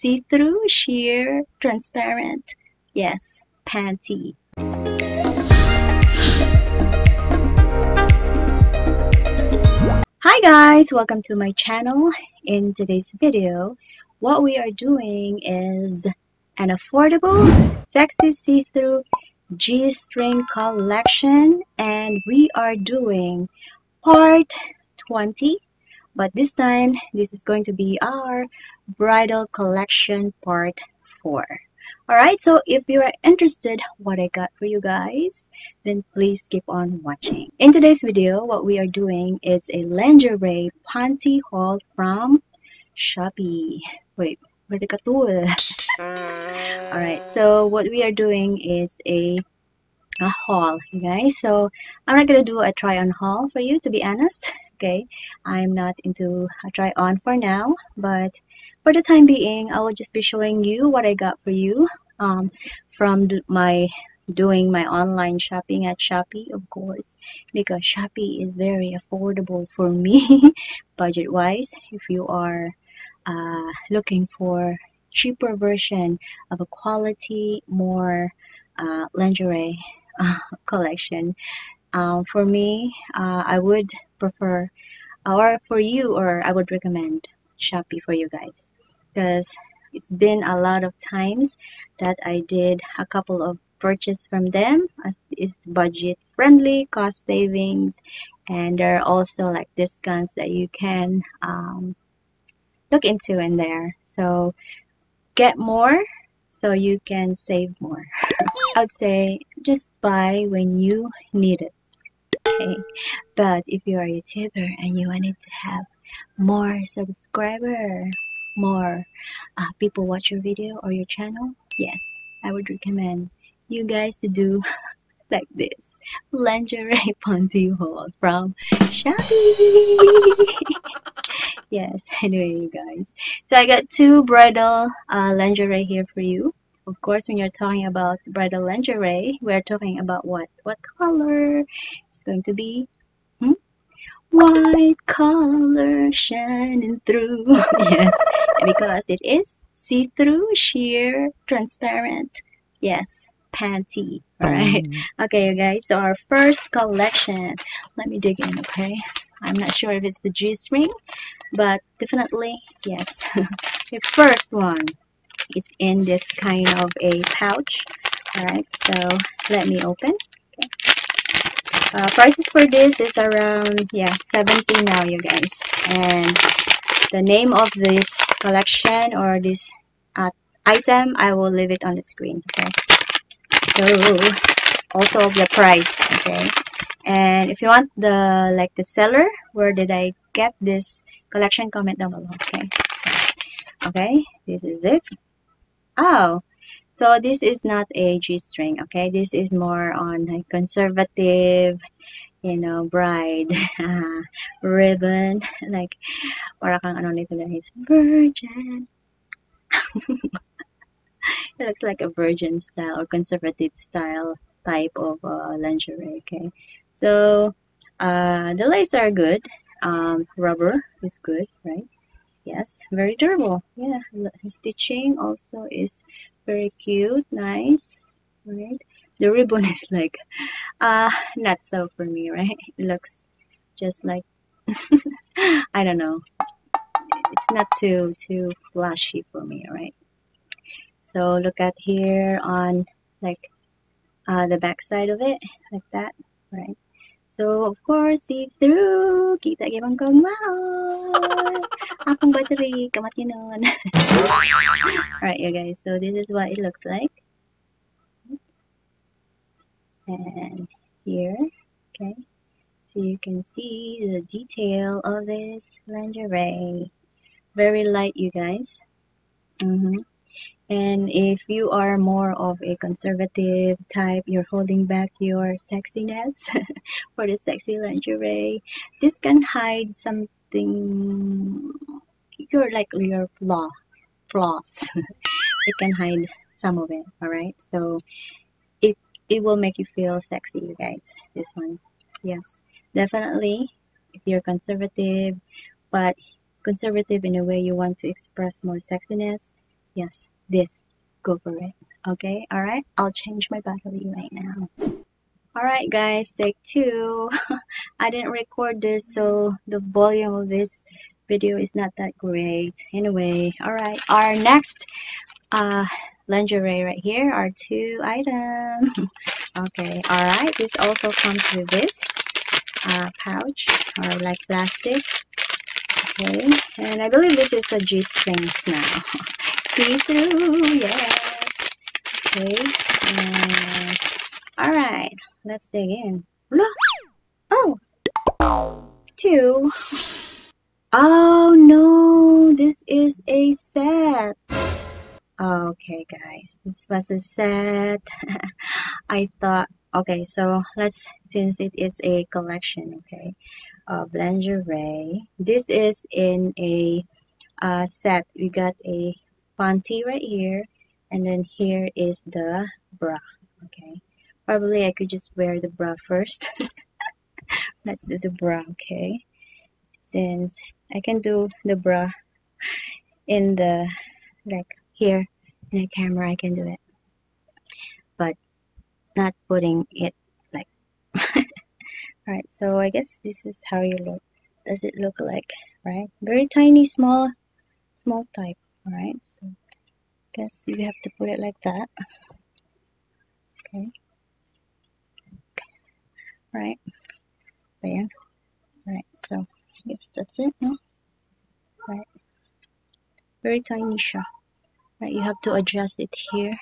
see-through, sheer, transparent, yes, panty. Hi guys, welcome to my channel. In today's video, what we are doing is an affordable, sexy see-through G-string collection, and we are doing part 20, but this time this is going to be our bridal collection part 4. Alright, so if you are interested what I got for you guys, then please keep on watching. In today's video, what we are doing is a lingerie panty haul from Shopee. Wait, where the katul? Alright, so what we are doing is a haul, you guys. So I'm not gonna do a try on haul for you, to be honest. Okay, I'm not into a try on for now, but for the time being, I will just be showing you what I got for you from my doing my online shopping at Shopee, of course, because Shopee is very affordable for me budget wise. If you are looking for cheaper version of a quality more lingerie collection, for me, I would prefer, or for you, or I would recommend Shopee for you guys, because it's been a lot of times that I did a couple of purchase from them. It's budget friendly, cost savings, and there are also like discounts that you can look into in there. So get more so you can save more. I'd say just buy when you need it. Okay, but if you are a YouTuber and you wanted to have more subscriber, more people watch your video or your channel, yes, I would recommend you guys to do like this lingerie panty haul from Shopee. Yes, anyway, you guys, so I got two bridal lingerie here for you. Of course, when you're talking about bridal lingerie, we're talking about what color? It's going to be white color shining through. Yes, because it is see-through, sheer, transparent, yes, panty. All right. Okay, you guys, so our first collection, let me dig in. Okay, I'm not sure if it's the G-string, but definitely yes. The first one, it's in this kind of a pouch. All right, so let me open. Okay. Prices for this is around 70 now, you guys. And the name of this collection or this item, I will leave it on the screen. Okay, so also the price. Okay, and if you want the seller, where did I get this collection, comment down below. Okay, so, okay, this is it. Oh, so this is not a G-string. Okay, this is more on a conservative, bride ribbon, like para kang ano nito guys, virgin. It looks like a virgin style or conservative style type of lingerie. Okay, so the lace are good, rubber is good, right? Yes, very durable. Yeah, the stitching also is very cute, nice, right? The ribbon is like not so for me, right? It looks just like I don't know, it's not too flashy for me, right? So look at here on like the back side of it, like that, right? So of course, see-through, kita gyapon kong mahal. Akong battery, kamati nun. Alright, you guys, so this is what it looks like. And here, okay, so you can see the detail of this lingerie. Very light, you guys. And if you are more of a conservative type, you're holding back your sexiness for the sexy lingerie, this can hide something, your flaws. It can hide some of it, alright? So it will make you feel sexy, you guys, this one. Yes, definitely, if you're conservative, but conservative in a way you want to express more sexiness, Yes, this. Go for it. Okay, alright? I'll change my battery right now. Alright guys, take two. I didn't record this, so the volume of this video is not that great. Anyway, alright, our next lingerie right here are two items. Okay, alright, this also comes with this pouch or like plastic. Okay, and I believe this is a G-strings now. See-through, yes. Okay, alright, let's dig in. Look! Oh! Two. Oh no, this is a set. Okay guys, this was a set. I thought, okay, so let's, since it is a collection, okay, of lingerie, this is in a set. We got a panty right here, and then here is the bra. Okay, probably I could just wear the bra first. Let's do the bra. Okay, since I can do the bra in the, like here in the camera, I can do it, but not putting it like alright, so I guess this is how you look. Does it look like, right? Very tiny, small type. Alright, so guess you have to put it like that. Okay. Right. Ayan. Right, so yes, that's it, no? Right. Very tiny siya. Right, you have to adjust it here.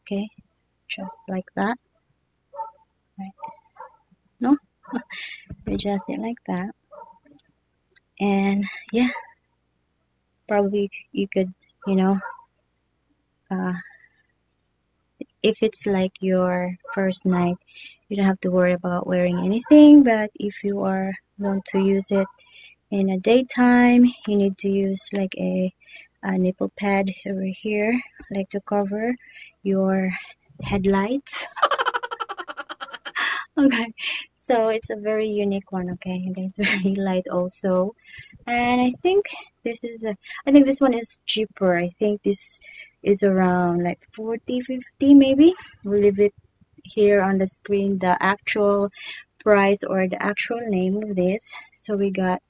Okay. Just like that. Right. No? Adjust it like that. And yeah. Probably you could, you know, if it's like your first night, you don't have to worry about wearing anything, but if you are going to use it in a daytime, you need to use like a nipple pad over here, like to cover your headlights. Okay, so it's a very unique one. Okay, and it's very light also, and I think this is I think this one is cheaper. I think this is around like 40-50 maybe. We'll leave it here on the screen, the actual price or the actual name of this. So we got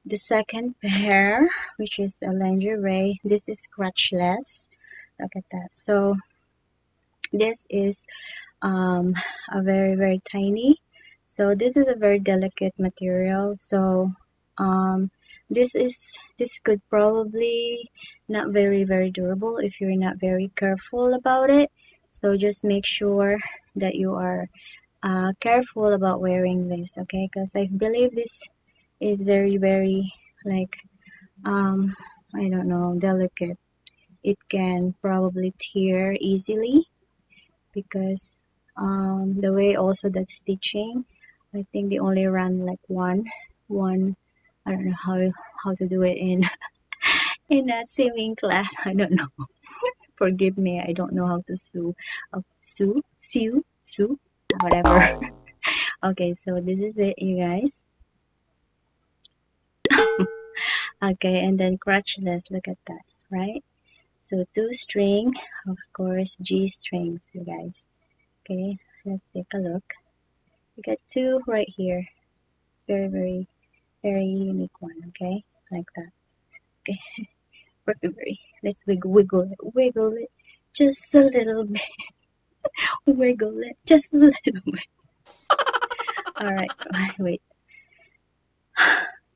the second pair, which is a lingerie. This is scratchless. Look at that. So this is a very tiny. So this is a very delicate material. So this could probably not very durable if you're not very careful about it. So just make sure that you are careful about wearing this, okay? Because I believe this is very like I don't know, delicate. It can probably tear easily because the way also that stitching, I think they only run like one. I don't know how to do it in in a sewing class. I don't know. Forgive me, I don't know how to sew, whatever. Okay, so this is it, you guys. Okay, and then crotchless, look at that, right? So 2 string, of course, G strings, you guys. Okay, let's take a look. We got 2 right here. It's very unique one, okay? Like that. Okay, very. Let's wiggle it just a little bit. Wiggle it just a little bit. Alright, wait.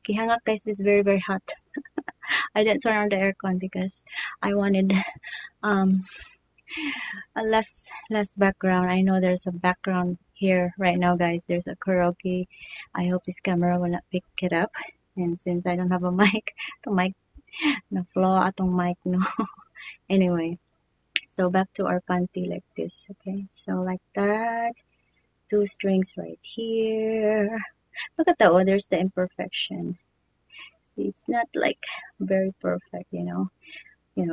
Okay, hang up guys, it's very hot. I didn't turn on the aircon because I wanted a less background. I know there's a background here right now, guys. There's a karaoke. I hope this camera will not pick it up. And since I don't have a mic, the mic na flaw atong mic, no. Anyway, so back to our panty like this. Okay, so like that. 2 strings right here. Look at that one. There's the imperfection. See, it's not like very perfect, you know,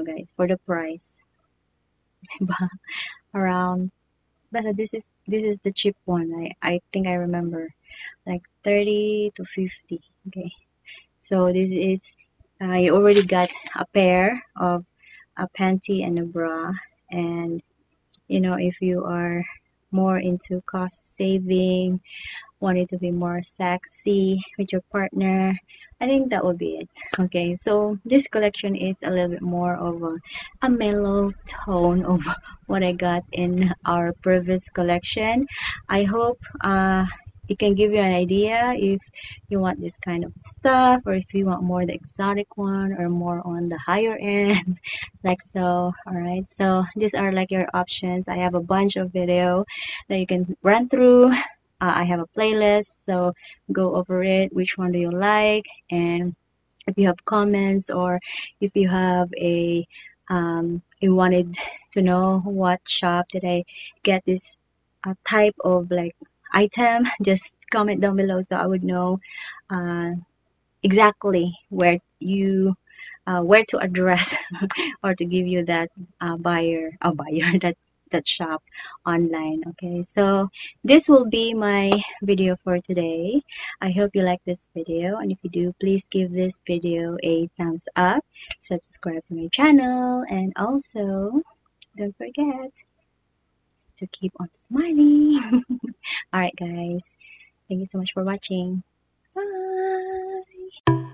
guys, for the price. Around, but this is the cheap one. I think I remember like 30 to 50. Okay, so this is you already got a pair of a panty and a bra. And you know, if you are more into cost saving, wanted to be more sexy with your partner, I think that would be it. Okay, so this collection is a little bit more of a mellow tone of what I got in our previous collection. I hope it can give you an idea if you want this kind of stuff, or if you want more the exotic one or more on the higher end like so. All right, so these are like your options. I have a bunch of video that you can run through. I have a playlist, so go over it. Which one do you like? And if you have comments, or if you have you wanted to know what shop did I get this type of like item, just comment down below so I would know uh, exactly where to address or to give you that buyer that shop online. Okay, so this will be my video for today. I hope you like this video, and if you do, please give this video a thumbs up, subscribe to my channel, and also don't forget to keep on smiling. All right guys, thank you so much for watching. Bye.